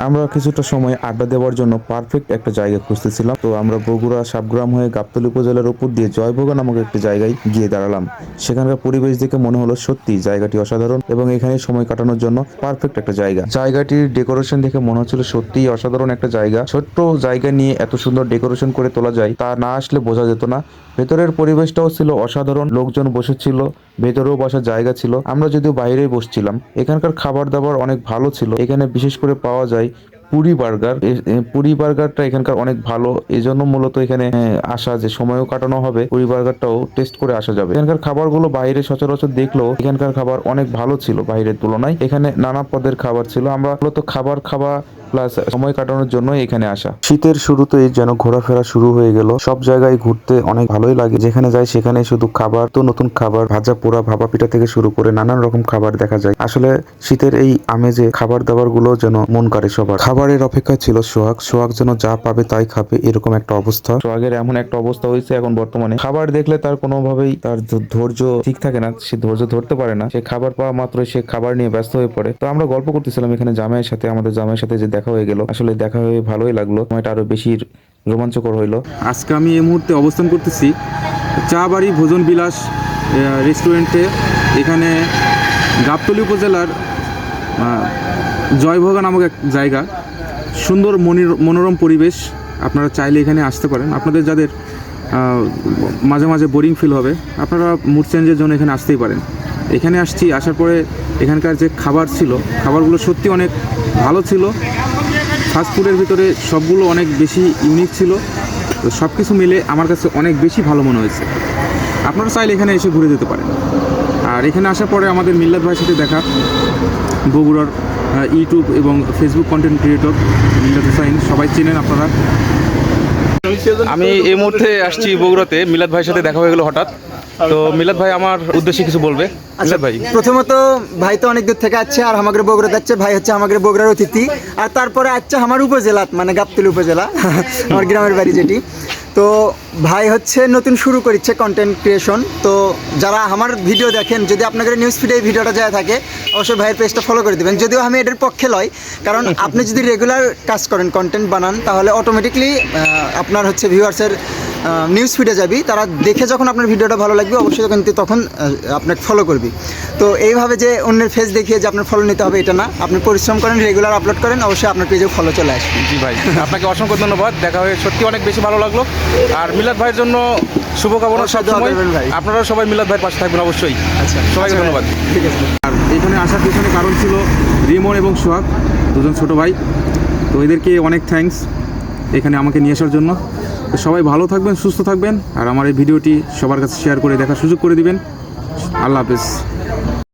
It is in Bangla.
আমরা কিছুটা সময় আড্ডা দেওয়ার জন্য পারফেক্ট একটা জায়গা খুঁজতেছিলাম। তো আমরা বগুড়া সাবগ্রাম হয়ে গাবতলী উপজেলার উপর দিয়ে জয়ভোগা নামক একটি জায়গায় গিয়ে দাঁড়ালাম। সেখানকার পরিবেশ দেখে মনে হলো সত্যি জায়গাটি অসাধারণ এবং এখানে সময় কাটানোর জন্য পারফেক্ট একটা জায়গা। জায়গাটির ডেকোরেশন দেখে মনে হচ্ছিল সত্যিই অসাধারণ একটা জায়গা। ছোট্ট জায়গা নিয়ে এত সুন্দর ডেকোরেশন করে তোলা যায় তা না আসলে বোঝা যেত না। ভেতরের পরিবেশটাও ছিল অসাধারণ, লোকজন বসেছিল, ভেতরেও বসার জায়গা ছিল। আমরা যদিও বাইরেই বসছিলাম। এখানকার খাবার দাবার অনেক ভালো ছিল। এখানে বিশেষ করে পাওয়া যায় পুরি বার্গার। পুরি বার্গারটা এখানকার অনেক ভালো, এই জন্য মূলত এখানে আসা, যে সময়ও কাটানো হবে, পুরি বার্গারটাও টেস্ট করে আসা যাবে। এখানকার খাবারগুলো বাইরে সচরাচর দেখলেও এখানকার খাবার অনেক ভালো ছিল বাইরের তুলনায়। এখানে নানা পদের খাবার ছিল। আমরা মূলত খাবার খাওয়া প্লাস সময় কাটানোর জন্য এখানে আসা। শীতের শুরুতেই যেন ঘোরাফেরা শুরু হয়ে গেল। সব জায়গায় ঘুরতে অনেক ভালোই লাগে, যেখানে যাই সেখানে শুধু খাবার, তো নতুন খাবার, ভাজা পোড়া ভাপা পিঠা থেকে শুরু করে নানান রকম খাবার দেখা যায়। আসলে শীতের এই আমেজে খাবার দাবার গুলো যেন মন কাড়ে সবার। খাবারের অপেক্ষায় ছিল সোহাগ। সোহাগ যেন যা পাবে তাই খাবে, এরকম একটা অবস্থা। সোহাগের এমন একটা অবস্থা হয়েছে এখন বর্তমানে, খাবার দেখলে তার কোনোভাবেই তার ধৈর্য ঠিক থাকে না, সে ধৈর্য ধরতে পারে না। সে খাবার পাওয়া মাত্রই সে খাবার নিয়ে ব্যস্ত হয়ে পড়ে। তো আমরা গল্প করতেছিলাম এখানে জামাইয়ের সাথে, আমাদের জামাইয়ের সাথে যে দেখা হয়ে গেল, আসলে দেখা হয়ে ভালোই লাগলো। সময়টা আরো বেশি রোমাঞ্চকর হইলো। আজকে আমি এই মুহূর্তে অবস্থান করতেছি চা বাড়ি ভোজন বিলাস রেস্টুরেন্টে। এখানে গাবতলী উপজেলার জয়ভোগা নামক এক জায়গা, সুন্দর মনোরম পরিবেশ। আপনারা চাইলে এখানে আসতে পারেন। আপনাদের যাদের মাঝে মাঝে বোরিং ফিল হবে, আপনারা মুড চেঞ্জের জন্য এখানে আসতেই পারেন। এখানে আসছি, আসার পরে এখানকার যে খাবার ছিল, খাবারগুলো সত্যি অনেক ভালো ছিল। ফাস্টফুডের ভিতরে সবগুলো অনেক বেশি ইউনিক ছিল। তো সব কিছু মিলে আমার কাছে অনেক বেশি ভালো মনে হয়েছে। আপনারা চাইলে এখানে এসে ঘুরে যেতে পারেন। আর এখানে আসার পরে আমাদের মিল্লাত ভাইয়ের সাথে দেখা, বগুড়ার ইউটিউব এবং ফেসবুক কন্টেন্ট ক্রিয়েটর মিল্লাত হুসাইন, সবাই চেনেন আপনারা। আমি এই মুহূর্তে আসছি বগুড়াতে, মিলাদ ভাইয়ের সাথে দেখা হয়ে গেল হঠাৎ। তো মিলাদ ভাই আমার উদ্দেশ্যে কিছু বলবে। মিলাদ ভাই, প্রথমত ভাই তো অনেক দূর থেকে আসছে, আর আমাদের বগুড়া যাচ্ছে। ভাই হচ্ছে আমাদের বগুড়ার অতিথি, আর তারপরে আসছে আমার উপজেলা, মানে গাবতলী উপজেলা, আমার গ্রামের বাড়ি যেটি। তো ভাই হচ্ছে নতুন শুরু করেছে কন্টেন্ট ক্রিয়েশন। তো যারা আমার ভিডিও দেখেন, যদি আপনাদের নিউজ ফিডে এই ভিডিওটা যায় থাকে, অবশ্যই ভাইয়ের পেজটা ফলো করে দেবেন। যদিও আমি এটার পক্ষে লয়, কারণ আপনি যদি রেগুলার কাজ করেন, কন্টেন্ট বানান, তাহলে অটোমেটিকলি আপনার হচ্ছে ভিউয়ার্সের নিউজ ফিডে যাবি। তারা দেখে যখন আপনার ভিডিওটা ভালো লাগবে, অবশ্যই কিন্তু তখন আপনাকে ফলো করবি। তো এইভাবে যে অন্যের ফেস দেখিয়ে যে আপনার ফলো নিতে হবে এটা না। আপনি পরিশ্রম করেন, রেগুলার আপলোড করেন, অবশ্যই আপনার পেজেও ফলো চলে আসবে। জি ভাই, আপনাকে অসংখ্য ধন্যবাদ। দেখা হয়ে সত্যি অনেক বেশি ভালো লাগলো। আর মিলাদ ভাইয়ের জন্য শুভকামনা সব সময়। আপনারা সবাই মিলাদ ভাইয়ের পাশে থাকবেন অবশ্যই। আচ্ছা, সবাইকে ধন্যবাদ। ঠিক আছে। আর এখানে আসার পিছনে কারণ ছিল রিমন এবং সোহাগ, দুজন ছোটো ভাই। তো এদেরকে অনেক থ্যাঙ্কস এখানে আমাকে নিয়ে আসার জন্য। তো সবাই ভালো থাকবেন, সুস্থ থাকবেন, আর আমার এই ভিডিওটি সবার কাছে শেয়ার করে দেখার সুযোগ করে দিবেন। আল্লাহ হাফেজ।